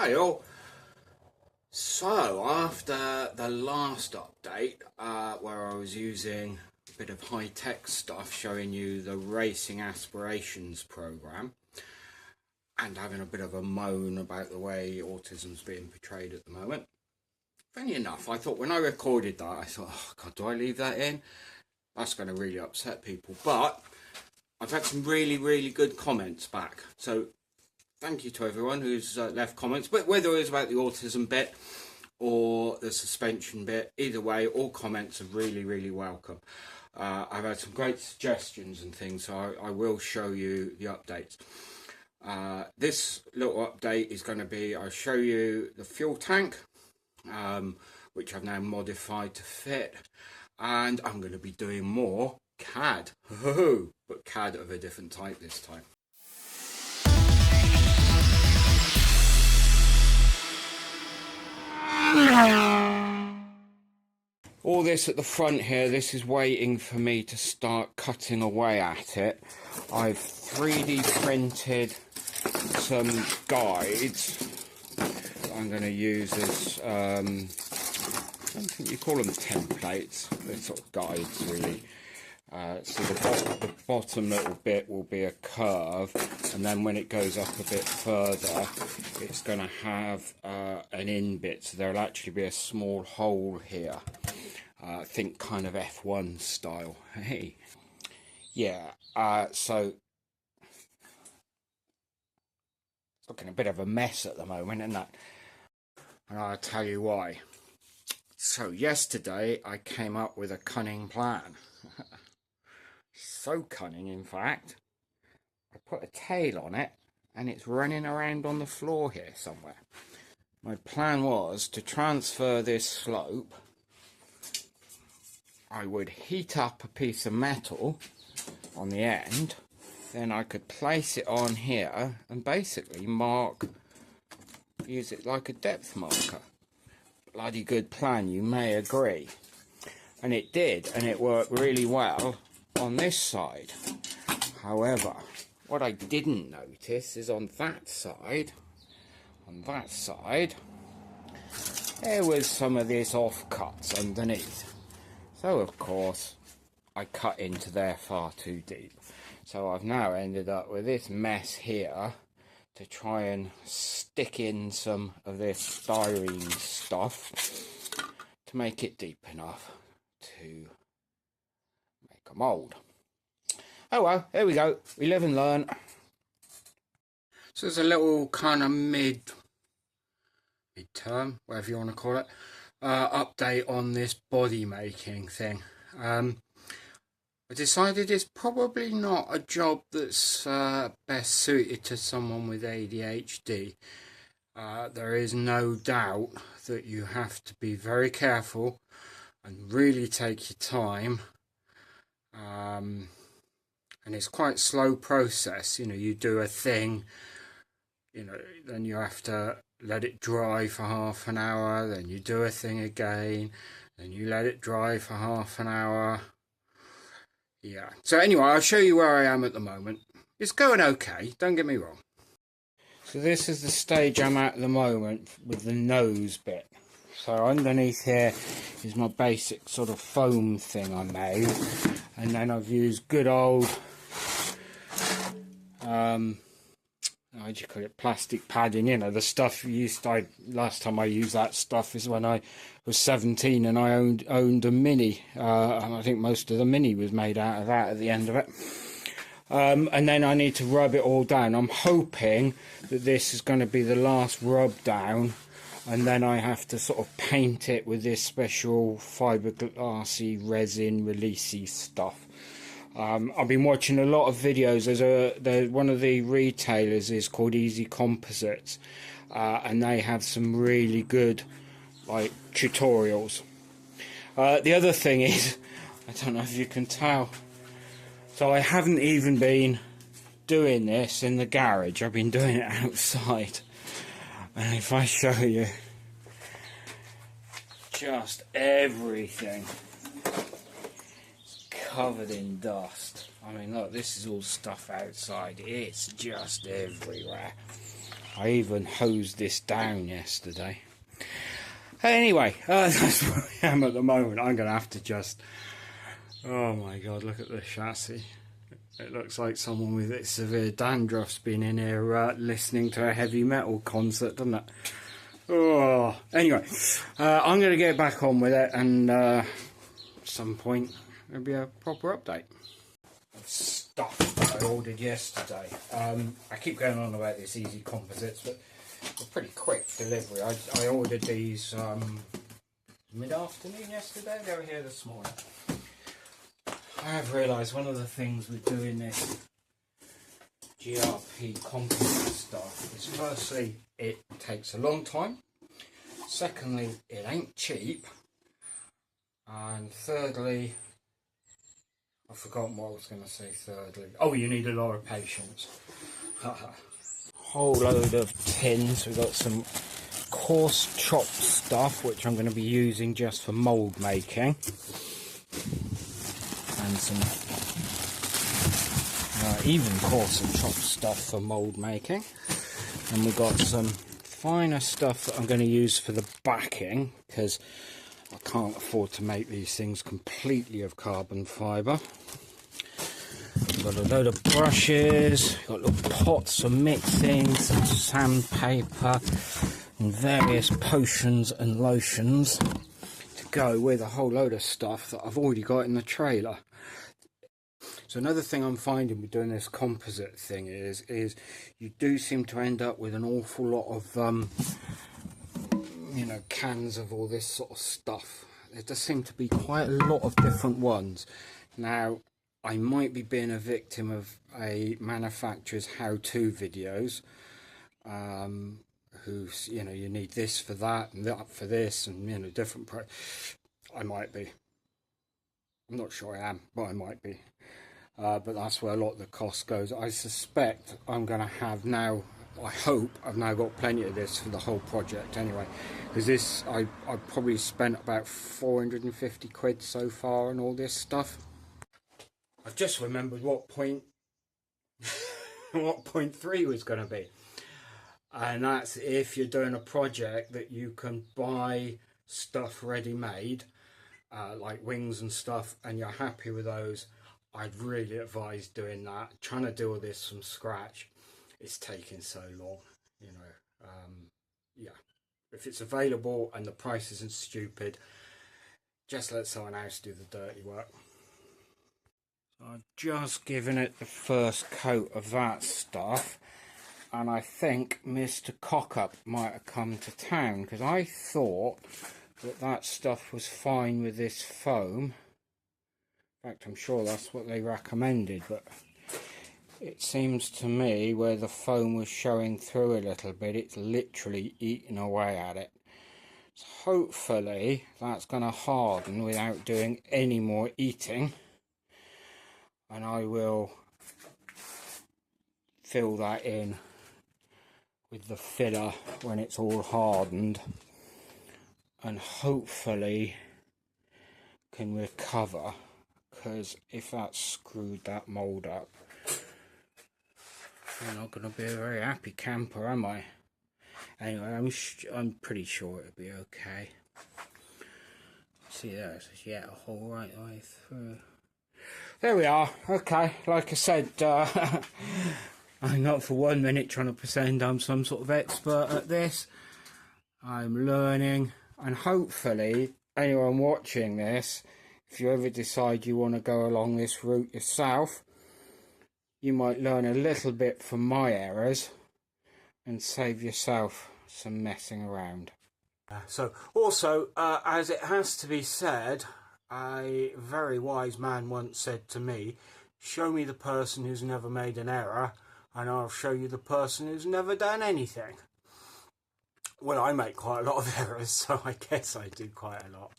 Hi all. So after the last update where I was using a bit of high-tech stuff showing you the racing aspirations program and having a bit of a moan about the way autism's being portrayed at the moment, funny enough, I thought when I recorded that, I thought, oh god, do I leave that in? That's going to really upset people. But I've had some really good comments back, so thank you to everyone who's left comments, but whether it was about the autism bit or the suspension bit, either way, all comments are really welcome. I've had some great suggestions and things, so I will show you the updates. This little update is going to be, I'll show you the fuel tank, which I've now modified to fit, and I'm going to be doing more CAD, but CAD of a different type this time. All this at the front here, this is waiting for me to start cutting away at it. I've 3D printed some guides I'm going to use as, I don't think you call them templates, they're sort of guides really. So the bottom little bit will be a curve, and then when it goes up a bit further it's going to have an in bit, so there'll actually be a small hole here. I think kind of F1 style. Hey, yeah, so it's looking a bit of a mess at the moment, isn't it? And I'll tell you why. So yesterday I came up with a cunning plan. So cunning, in fact, I put a tail on it and it's running around on the floor here somewhere. My plan was to transfer this slope. I would heat up a piece of metal on the end, then I could place it on here and basically use it like a depth marker. Bloody good plan, you may agree. And it did, and it worked really well on this side. However, what I didn't notice is on that side, there was some of this offcuts underneath. So of course, I cut into there far too deep. So I've now ended up with this mess here to try and stick in some of this styrene stuff to make it deep enough to make a mould. Oh well, there we go. We live and learn. So there's a little kind of mid-term, whatever you want to call it, update on this body making thing. I decided it's probably not a job that's best suited to someone with ADHD. There is no doubt that you have to be very careful and really take your time. And it's quite a slow process. You know, you do a thing, you know, then you have to let it dry for half an hour, then you do a thing again, then you let it dry for half an hour. Yeah, so anyway, I'll show you where I am at the moment. It's going okay, don't get me wrong. So this is the stage I'm at the moment with the nose bit. So underneath here is my basic sort of foam thing I made, and then I've used good old how do you call it, plastic padding, you know, the stuff last time I used that stuff is when I was 17 and I owned a Mini, and I think most of the Mini was made out of that at the end of it. And then I need to rub it all down. I'm hoping that this is going to be the last rub down, and then I have to sort of paint it with this special fiberglassy resin releasey stuff. I've been watching a lot of videos. There's one of the retailers is called Easy Composites, and they have some really good like tutorials. The other thing is, I don't know if you can tell, so I haven't even been doing this in the garage. I've been doing it outside, and if I show you just everything covered in dust. I mean, look, this is all stuff outside. It's just everywhere. I even hosed this down yesterday. Anyway, that's where I am at the moment. I'm going to have to just... Oh my god, look at the chassis. It looks like someone with severe dandruff's been in here listening to a heavy metal concert, doesn't it? Oh, anyway, I'm going to get back on with it, and at some point there'll be a proper update of stuff that I ordered yesterday. I keep going on about this easy composites, but a pretty quick delivery. I ordered these mid-afternoon yesterday. They were here this morning. I have realised one of the things with doing this GRP composite stuff is, firstly, it takes a long time. Secondly, it ain't cheap. And thirdly, I've forgotten what I was going to say thirdly. Oh, you need a lot of patience. Whole load of tins. We've got some coarse chopped stuff, which I'm going to be using just for mould making. And some even coarser chopped stuff for mould making. And we've got some finer stuff that I'm going to use for the backing, because I can't afford to make these things completely of carbon fibre. Got a load of brushes, got little pots for mixing, some sandpaper and various potions and lotions to go with a whole load of stuff that I've already got in the trailer. So another thing I'm finding with doing this composite thing is you do seem to end up with an awful lot of you know, cans of all this sort of stuff. There does seem to be quite a lot of different ones. Now, I might be being a victim of a manufacturer's how-to videos, who's, you know, you need this for that and that for this, and, you know, different I might be. I'm not sure I am, but I might be. But that's where a lot of the cost goes. I suspect I'm going to have now, I hope I've now got plenty of this for the whole project anyway. Because this, I probably spent about 450 quid so far on all this stuff. I've just remembered what point what point 3 was going to be. And that's if you're doing a project that you can buy stuff ready-made, like wings and stuff, and you're happy with those. I'd really advise doing that. Trying to do all this from scratch, it's taking so long, you know. Yeah, if it's available and the price isn't stupid, just let someone else do the dirty work. So I've just given it the first coat of that stuff, and I think Mr. Cockup might have come to town, because I thought that that stuff was fine with this foam. In fact, I'm sure that's what they recommended, but it seems to me where the foam was showing through a little bit, it's literally eating away at it. So hopefully that's going to harden without doing any more eating, and I will fill that in with the filler when it's all hardened, and hopefully can recover. Because if that screwed that mould up, I'm not going to be a very happy camper, am I? Anyway, I'm pretty sure it'll be okay. See, there's yet a hole right the way through. There we are. Okay, like I said, I'm not for 1 minute trying to pretend I'm some sort of expert at this. I'm learning, and hopefully anyone watching this, if you ever decide you want to go along this route yourself, you might learn a little bit from my errors and save yourself some messing around. So also, as it has to be said, a very wise man once said to me, show me the person who's never made an error and I'll show you the person who's never done anything. Well, I make quite a lot of errors, so I guess I do quite a lot.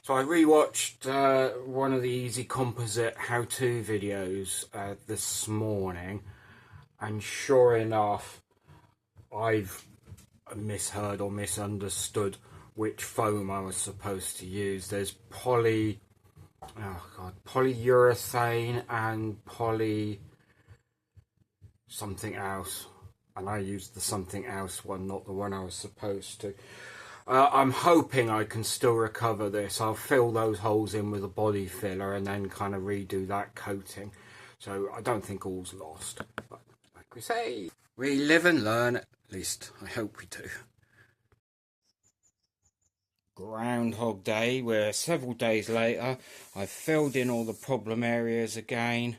So I rewatched one of the easy composite how-to videos this morning, and sure enough, I've misheard or misunderstood which foam I was supposed to use. There's polyurethane and something else. and I used the something else one, not the one I was supposed to. I'm hoping I can still recover this. I'll fill those holes in with a body filler and then kind of redo that coating. So I don't think all's lost. But like we say, we live and learn, at least I hope we do. Groundhog Day, we're several days later. I've filled in all the problem areas again.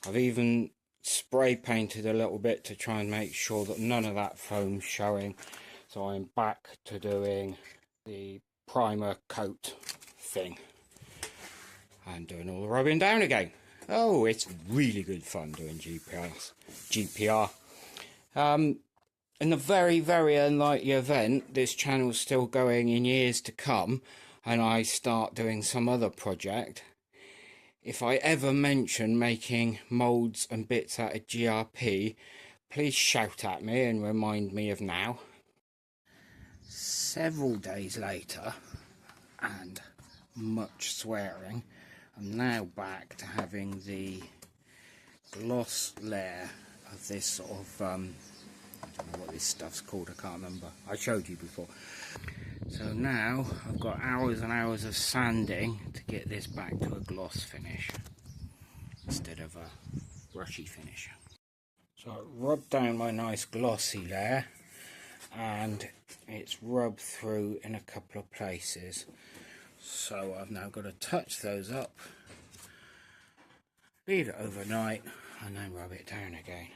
I've even spray painted a little bit to try and make sure that none of that foam's showing. So I'm back to doing the primer coat thing and doing all the rubbing down again. Oh, it's really good fun doing GPR. In the very, very unlikely event this channel's still going in years to come and I start doing some other project, if I ever mention making moulds and bits out of GRP, please shout at me and remind me of now. Several days later, and much swearing, I'm now back to having the gloss layer of this sort of, I don't know what this stuff's called, I can't remember, I showed you before. So now I've got hours and hours of sanding to get this back to a gloss finish instead of a brushy finish. So I rubbed down my nice glossy layer and it's rubbed through in a couple of places. So I've now got to touch those up, leave it overnight and then rub it down again.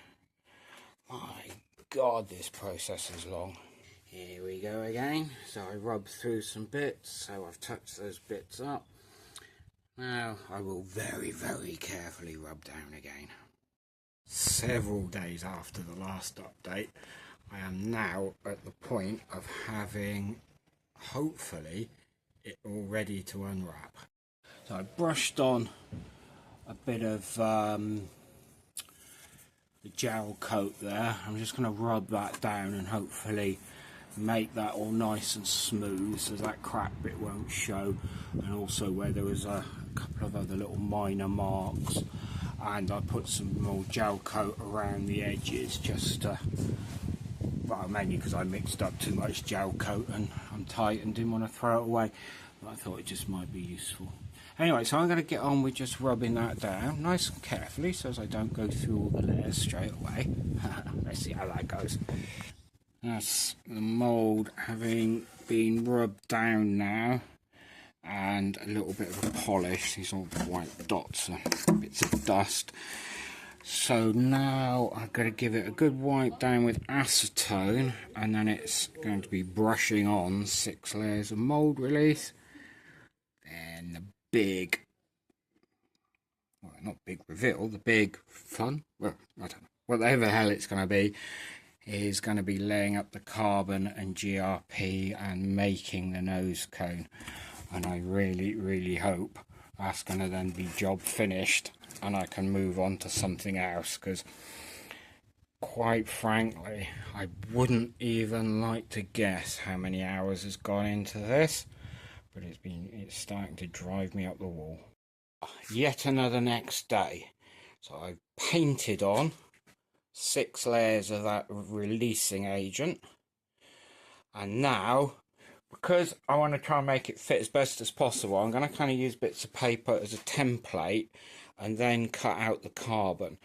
My God, this process is long. Here we go again. So I rubbed through some bits, so I've touched those bits up. Now I will very, very carefully rub down again. Several days after the last update, I am now at the point of having, hopefully, it all ready to unwrap. So I brushed on a bit of the gel coat there. I'm just going to rub that down and hopefully make that all nice and smooth so that crack bit won't show, and also where there was a couple of other little minor marks, and I put some more gel coat around the edges just to, well, mainly because I mixed up too much gel coat and I'm tight and didn't want to throw it away, but I thought it just might be useful. Anyway, so I'm going to get on with just rubbing that down nice and carefully so as I don't go through all the layers straight away. Let's see how that goes. That's the mould having been rubbed down now, and a little bit of a polish. These all the white dots are bits of dust. So now I'm going to give it a good wipe down with acetone, and then it's going to be brushing on 6 layers of mould release. Then the big, well, not big reveal, the big fun, well, I don't know, whatever the hell it's going to be, is going to be laying up the carbon and GRP and making the nose cone. And I really, really hope that's going to then be job finished and I can move on to something else, because quite frankly I wouldn't even like to guess how many hours has gone into this, but it's starting to drive me up the wall. Yet another next day. So I've painted on 6 layers of that releasing agent, and now, because I want to try and make it fit as best as possible, I'm going to kind of use bits of paper as a template and then cut out the carbon.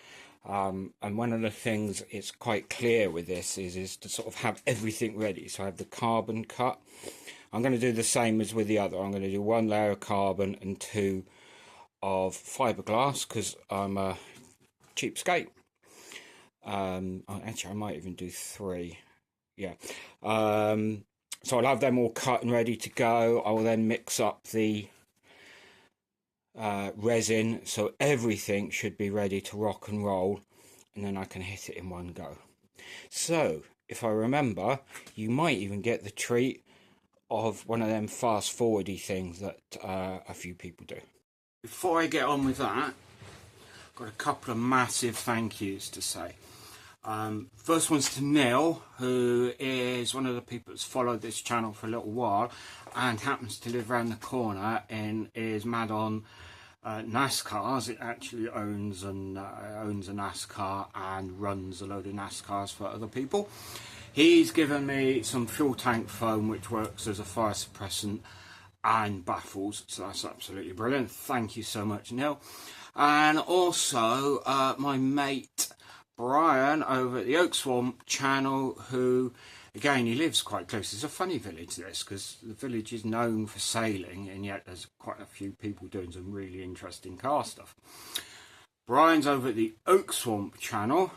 And one of the things it's quite clear with this is to sort of have everything ready. So I have the carbon cut. I'm going to do the same as with the other. I'm going to do 1 layer of carbon and 2 of fiberglass because I'm a cheapskate. Actually, I might even do 3. Yeah. So I'll have them all cut and ready to go. I will then mix up the resin, so everything should be ready to rock and roll, and then I can hit it in one go. So, if I remember, you might even get the treat of one of them fast forwardy things that a few people do. Before I get on with that, I've got a couple of massive thank yous to say. First one's to Neil, who is one of the people that's followed this channel for a little while and happens to live around the corner and is mad on NASCARs. It actually owns a NASCAR and runs a load of NASCARs for other people. He's given me some fuel tank foam which works as a fire suppressant and baffles, so that's absolutely brilliant. Thank you so much, Neil. And also my mate Brian over at the Oak Swamp channel, who again, he lives quite close. It's a funny village, this, because the village is known for sailing, and yet there's quite a few people doing some really interesting car stuff. Brian's over at the Oak Swamp channel,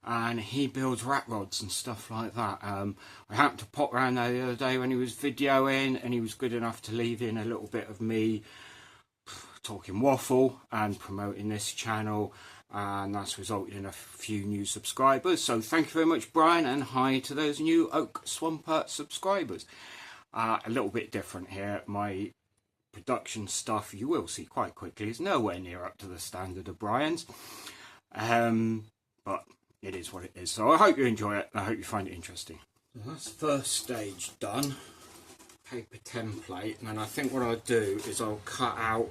and he builds rat rods and stuff like that. I happened to pop around there the other day when he was videoing, and he was good enough to leave in a little bit of me talking waffle and promoting this channel, and that's resulted in a few new subscribers. So thank you very much, Brian, and hi to those new Oak Swamper subscribers. A little bit different here. My production stuff, you will see quite quickly, is nowhere near up to the standard of Brian's, but it is what it is. So I hope you enjoy it, and I hope you find it interesting. So that's the first stage done. Paper template, and then I think what I'll do is I'll cut out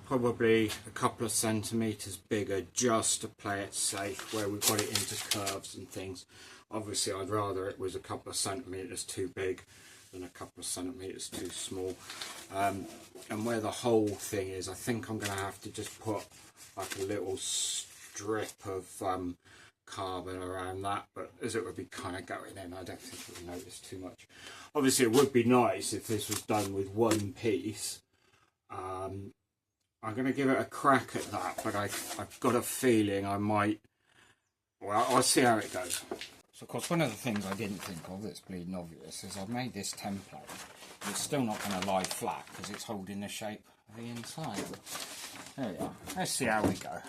probably a couple of centimeters bigger, just to play it safe, where we've got it into curves and things. Obviously I'd rather it was a couple of centimeters too big than a couple of centimeters too small. And where the whole thing is, I think I'm going to have to just put like a little strip of carbon around that, but as it would be kind of going in, I don't think it would notice too much. Obviously it would be nice if this was done with one piece. I'm going to give it a crack at that, but I've got a feeling I might, well, I'll see how it goes. So of course one of the things I didn't think of that's bleeding obvious is I've made this template. It's still not going to lie flat because it's holding the shape of the inside. There we are. Let's see how we go.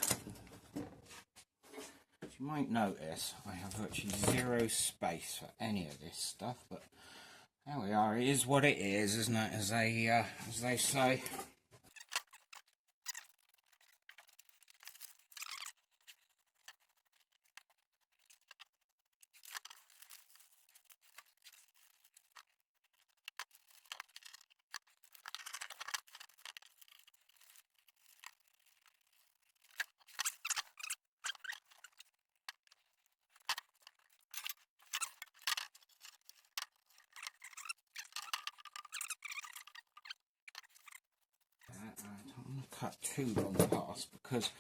As you might notice, I have virtually zero space for any of this stuff, but there we are. It is what it is, isn't it, as they say. I don't want to cut too long past, because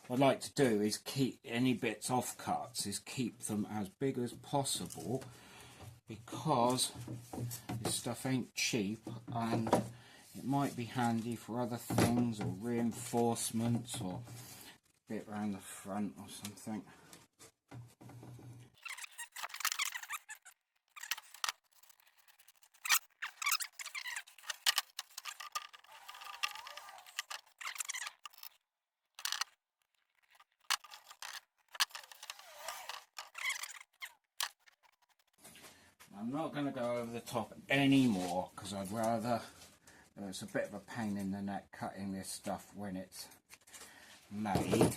what I'd like to do is keep any bits off cuts, is keep them as big as possible, because this stuff ain't cheap and it might be handy for other things, or reinforcements, or a bit around the front or something. I'm not going to go over the top anymore, because I'd rather, it's a bit of a pain in the neck cutting this stuff when it's made.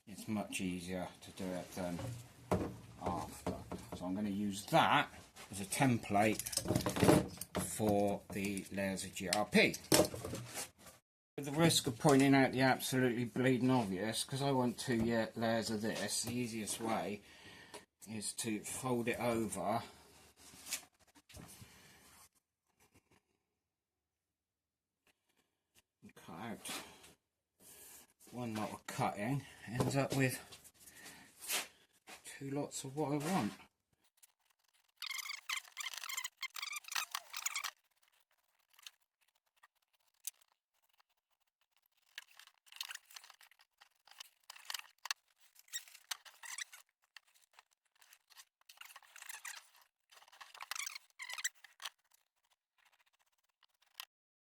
It's much easier to do it than after. So I'm going to use that as a template for the layers of GRP. With the risk of pointing out the absolutely bleeding obvious, because I want 2 layers of this, the easiest way is to fold it over and cut out one lot of cutting, ends up with 2 lots of what I want.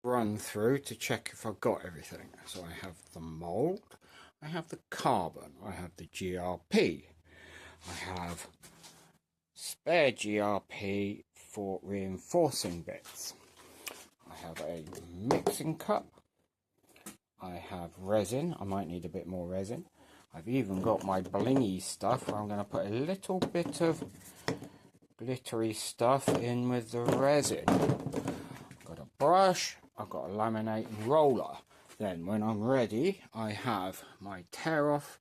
Run through to check if I've got everything. So I have the mould, I have the carbon, I have the GRP, I have spare GRP for reinforcing bits, I have a mixing cup, I have resin, I might need a bit more resin, I've even got my blingy stuff where I'm going to put a little bit of glittery stuff in with the resin. Got a brush, I've got a laminating roller. Then when I'm ready, I have my tear off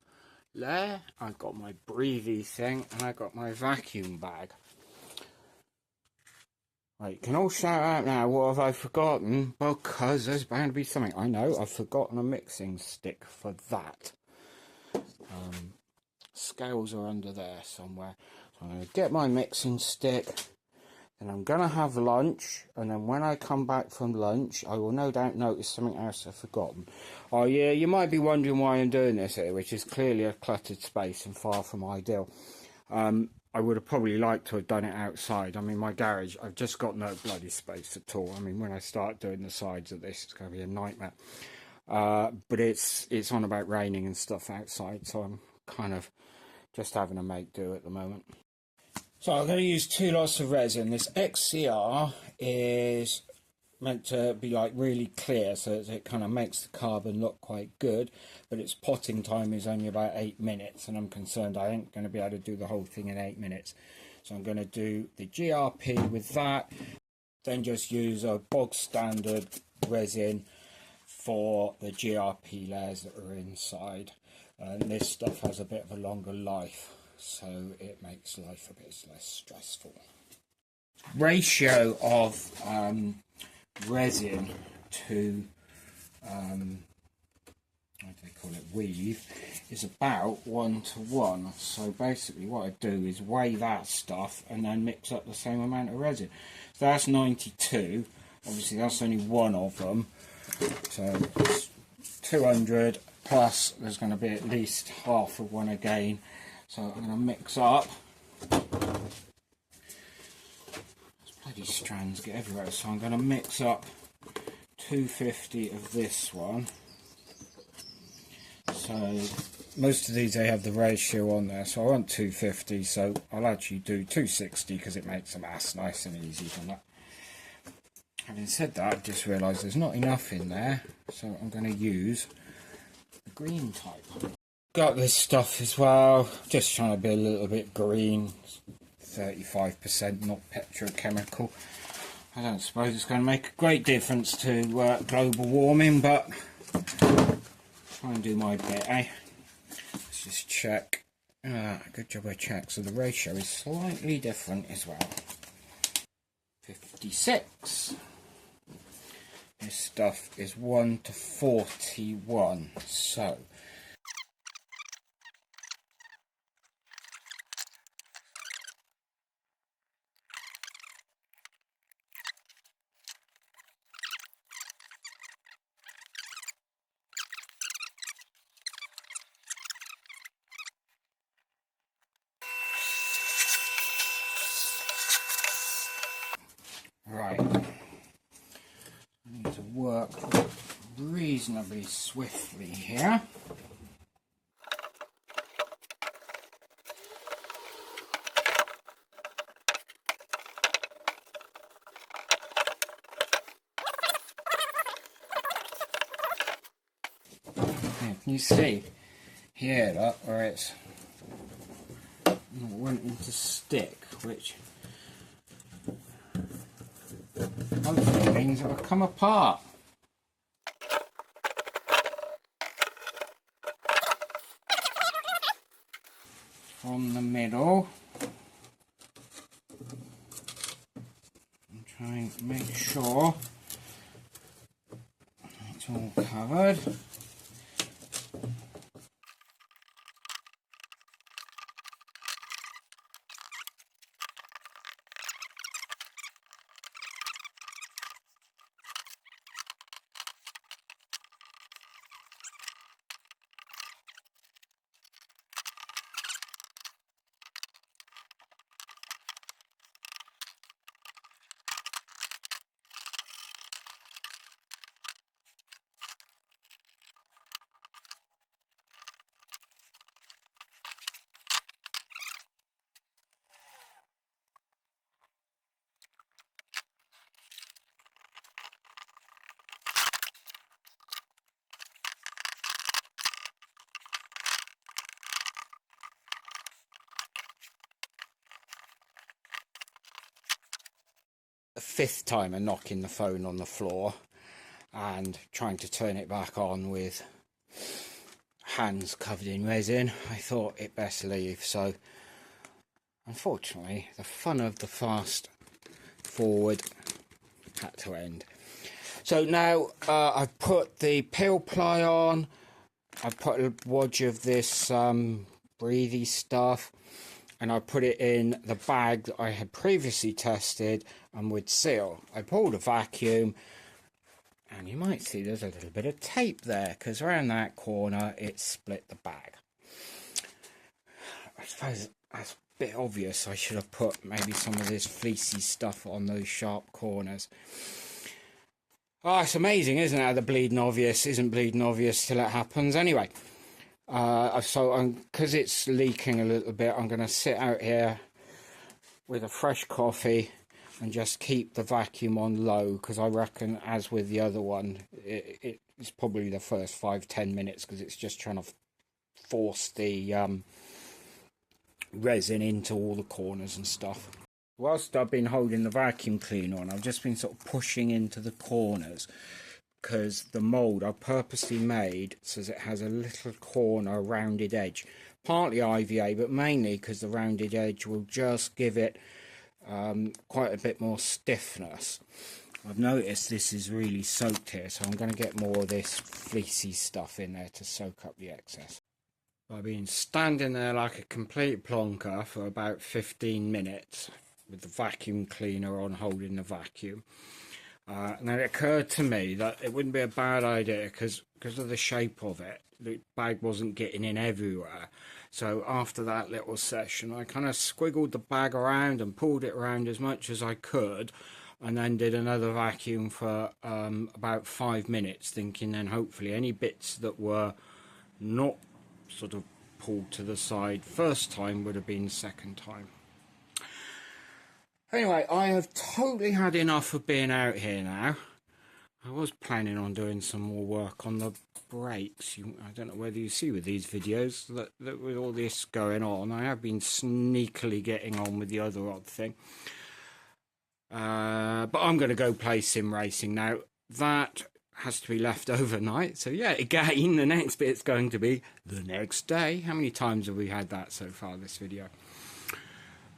layer, I've got my breathy thing, and I've got my vacuum bag. Right, you can all shout out now, what have I forgotten? Because there's bound to be something. I know, I've forgotten a mixing stick for that. Scales are under there somewhere. So I'm going to get my mixing stick, and I'm going to have lunch, and then when I come back from lunch, I will no doubt notice something else I've forgotten. Oh yeah, you might be wondering why I'm doing this here, which is clearly a cluttered space and far from ideal. I would have probably liked to have done it outside. I mean, my garage, I've just got no bloody space at all. I mean, when I start doing the sides of this, it's going to be a nightmare. But it's on about raining and stuff outside, so I'm kind of just having to make do at the moment. So I'm going to use 2 lots of resin. This XCR is meant to be like really clear, so that it kind of makes the carbon look quite good, but its potting time is only about 8 minutes, and I'm concerned I ain't going to be able to do the whole thing in 8 minutes. So I'm going to do the GRP with that, then just use a bog standard resin for the GRP layers that are inside. And this stuff has a bit of a longer life, so it makes life a bit less stressful. Ratio of resin to what do they call it, weave, is about 1 to 1. So basically what I do is weigh that stuff and then mix up the same amount of resin. So that's 92. Obviously that's only one of them, so it's 200 plus there's going to be at least half of one again. So I'm going to mix up. Bloody strands get everywhere, so I'm going to mix up 250 of this one. So most of these they have the ratio on there, so I want 250, so I'll actually do 260 because it makes the maths nice and easy from that. Having said that, I just realised there's not enough in there, so I'm going to use the green type. Got this stuff as well, just trying to be a little bit green. 35%, not petrochemical. I don't suppose it's going to make a great difference to global warming, but try and do my bit, eh? Let's just check. Good job I checked. So the ratio is slightly different as well. 56. This stuff is 1 to 41. So right, I need to work reasonably swiftly here. Can you see here, look, where it's wanting to stick, which hopefully means it will come apart. From the middle. I'm trying to make sure it's all covered. The 5th time I'm knocking the phone on the floor. and trying to turn it back on with hands covered in resin, I thought it best leave. So unfortunately the fun of the fast forward had to end. So now I've put the peel ply on, I've put a wodge of this breathy stuff, and I put it in the bag that I had previously tested and would seal. I pulled a vacuum, and you might see there's a little bit of tape there, because around that corner it split the bag. I suppose that's a bit obvious. I should have put maybe some of this fleecy stuff on those sharp corners. Oh, it's amazing, isn't it, how the bleeding obvious isn't bleeding obvious till it happens. Anyway, so because it's leaking a little bit, I'm going to sit out here with a fresh coffee and just keep the vacuum on low, because I reckon, as with the other one, it's probably the first 5-10 minutes, because it's just trying to force the resin into all the corners and stuff. Whilst I've been holding the vacuum cleaner on, I've just been sort of pushing into the corners, because the mould I purposely made so it has a little corner rounded edge, partly IVA, but mainly because the rounded edge will just give it quite a bit more stiffness. I've noticed this is really soaked here, so I'm going to get more of this fleecy stuff in there to soak up the excess. I've been standing there like a complete plonker for about 15 minutes with the vacuum cleaner on, holding the vacuum. And then it occurred to me that it wouldn't be a bad idea, because of the shape of it, the bag wasn't getting in everywhere. So after that little session, I kind of squiggled the bag around and pulled it around as much as I could, and then did another vacuum for about 5 minutes, thinking then hopefully any bits that were not sort of pulled to the side first time would have been second time. Anyway, I have totally had enough of being out here now. I was planning on doing some more work on the brakes. I don't know whether you see with these videos that with all this going on, I have been sneakily getting on with the other odd thing. But I'm going to go play sim racing now. That has to be left overnight. So yeah, again, the next bit's going to be the next day. How many times have we had that so far, this video?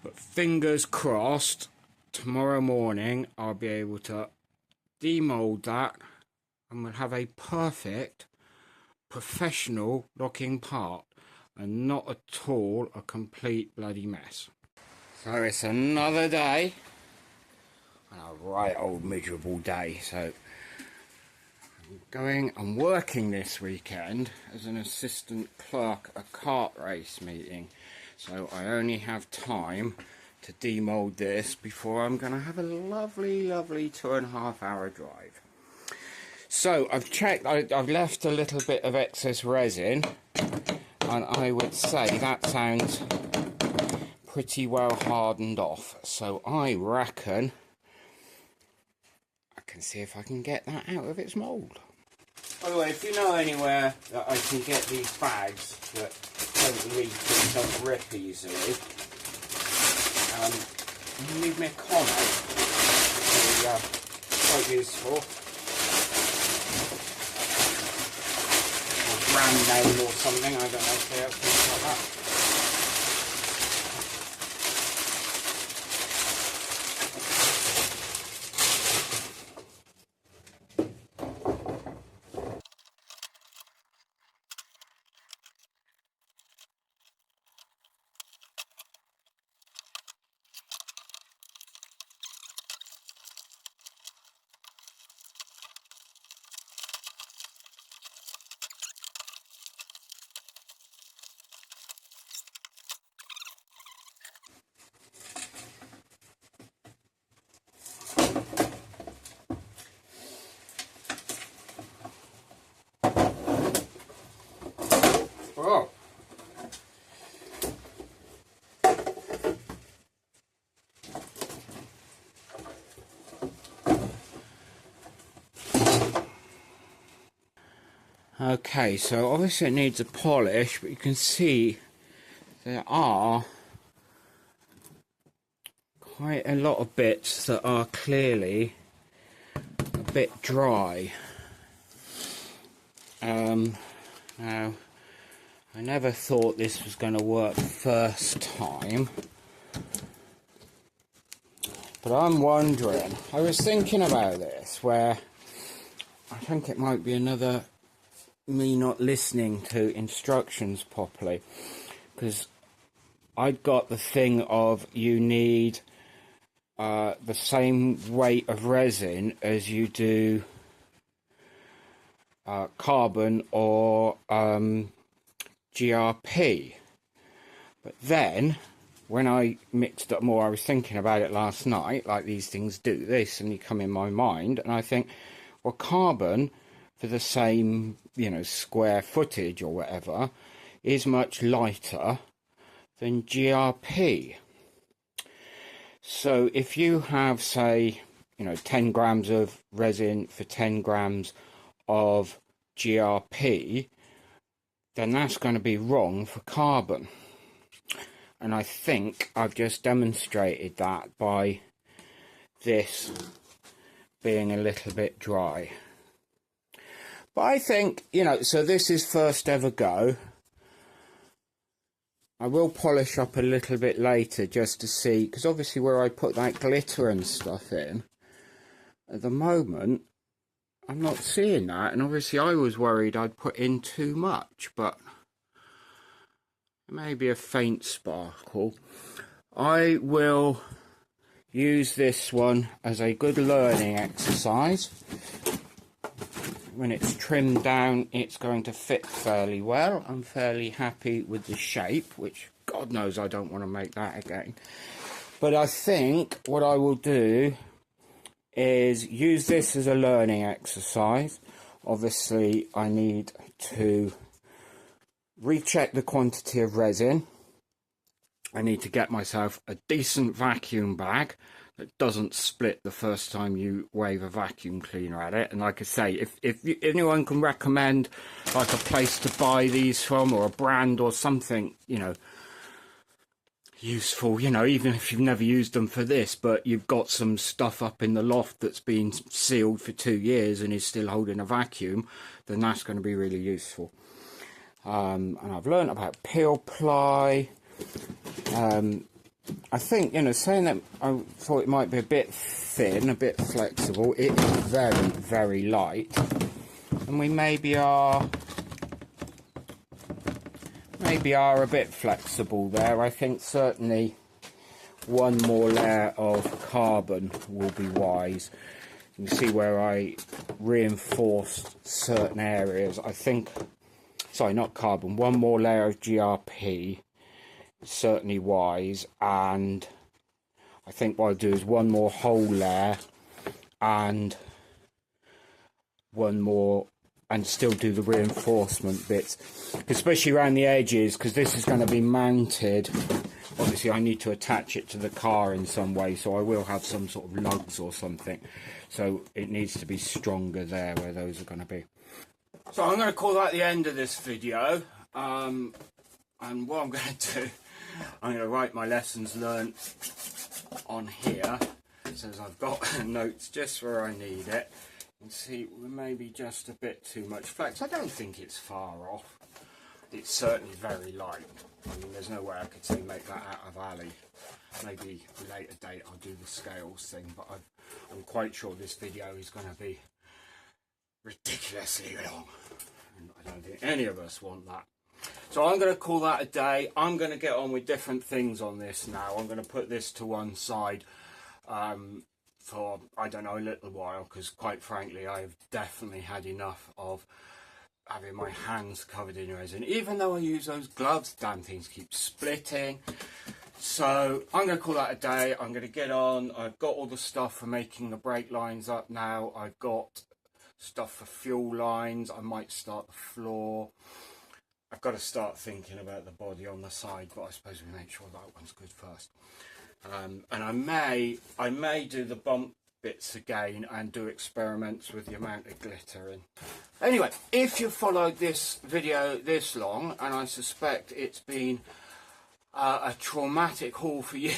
But fingers crossed, tomorrow morning I'll be able to demold that, and we'll have a perfect professional looking part, and not at all a complete bloody mess. So it's another day, and a right old miserable day. So I'm going and working this weekend as an assistant clerk at a kart race meeting. So I only have time to demold this before I'm going to have a lovely 2.5 hour drive. So I've checked, I've left a little bit of excess resin, and I would say that sounds pretty well hardened off. So I reckon I can see if I can get that out of its mould. By the way, if you know anywhere that I can get these bags that don't leak and don't rip easily, you can leave me a comment. It's quite useful. Or brand name or something, I don't know if they have things like that. Oh. Okay, so obviously it needs a polish, but you can see there are quite a lot of bits that are clearly a bit dry. Now, I never thought this was going to work first time, but I'm wondering, I was thinking about this, where I think it might be another me not listening to instructions properly, because I got the thing of you need the same weight of resin as you do carbon or GRP. But then when I mixed up more, I was thinking about it last night, like these things do this, and they come in my mind, and I think, well, carbon for the same, you know, square footage or whatever is much lighter than GRP. So if you have, say, you know, 10 grams of resin for 10 grams of GRP, then that's going to be wrong for carbon. And I think I've just demonstrated that by this being a little bit dry. But I think, you know, so this is first ever go. I will polish up a little bit later just to see, because obviously where I put that glitter and stuff in, at the moment, I'm not seeing that. And obviously I was worried I'd put in too much, but maybe a faint sparkle. I will use this one as a good learning exercise. When it's trimmed down, it's going to fit fairly well. I'm fairly happy with the shape, which God knows I don't want to make that again. But I think what I will do is use this as a learning exercise. Obviously, I need to recheck the quantity of resin. I need to get myself a decent vacuum bag that doesn't split the first time you wave a vacuum cleaner at it. And like I say, if anyone can recommend like a place to buy these from, or a brand or something, you know, useful, you know, even if you've never used them for this, but you've got some stuff up in the loft that's been sealed for 2 years and is still holding a vacuum, then that's going to be really useful. And I've learned about peel ply. I think, you know, saying that I thought it might be a bit thin, a bit flexible, it is very, very light. And we maybe are a bit flexible there. I think certainly one more layer of carbon will be wise. You can see where I reinforced certain areas. I think, sorry, not carbon, one more layer of GRP, certainly wise. And I think what I'll do is one more whole layer and one more, and still do the reinforcement bits, especially around the edges, because this is going to be mounted. Obviously I need to attach it to the car in some way, so I will have some sort of lugs or something, so it needs to be stronger there where those are going to be. So I'm going to call that the end of this video, and what I'm going to do, I'm going to write my lessons learned on here, so I've got notes just where I need it. And see, we may be just a bit too much flex. I don't think it's far off. It's certainly very light. I mean, there's no way I could say make that out of alley. Maybe a later date I'll do the scales thing, but I'm quite sure this video is going to be ridiculously long. And I don't think any of us want that. So I'm going to call that a day. I'm going to get on with different things on this now. I'm going to put this to one side for, I don't know, a little while, because quite frankly I've definitely had enough of having my hands covered in resin. Even though I use those gloves, damn things keep splitting. So I'm going to call that a day. I'm going to get on. I've got all the stuff for making the brake lines up now. I've got stuff for fuel lines. I might start the floor. I've got to start thinking about the body on the side, but I suppose we make sure that one's good first. And I may do the bump bits again and do experiments with the amount of glitter in. Anyway, if you followed this video this long, and I suspect it's been a traumatic haul for you,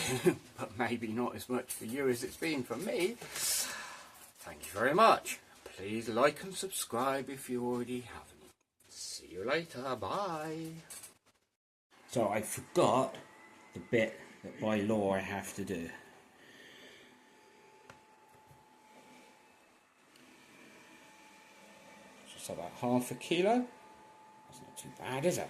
but maybe not as much for you as it's been for me, thank you very much. Please like and subscribe if you already haven't. See you later, bye. So I forgot the bit that by law I have to do. Just about half a kilo. That's not too bad, is it?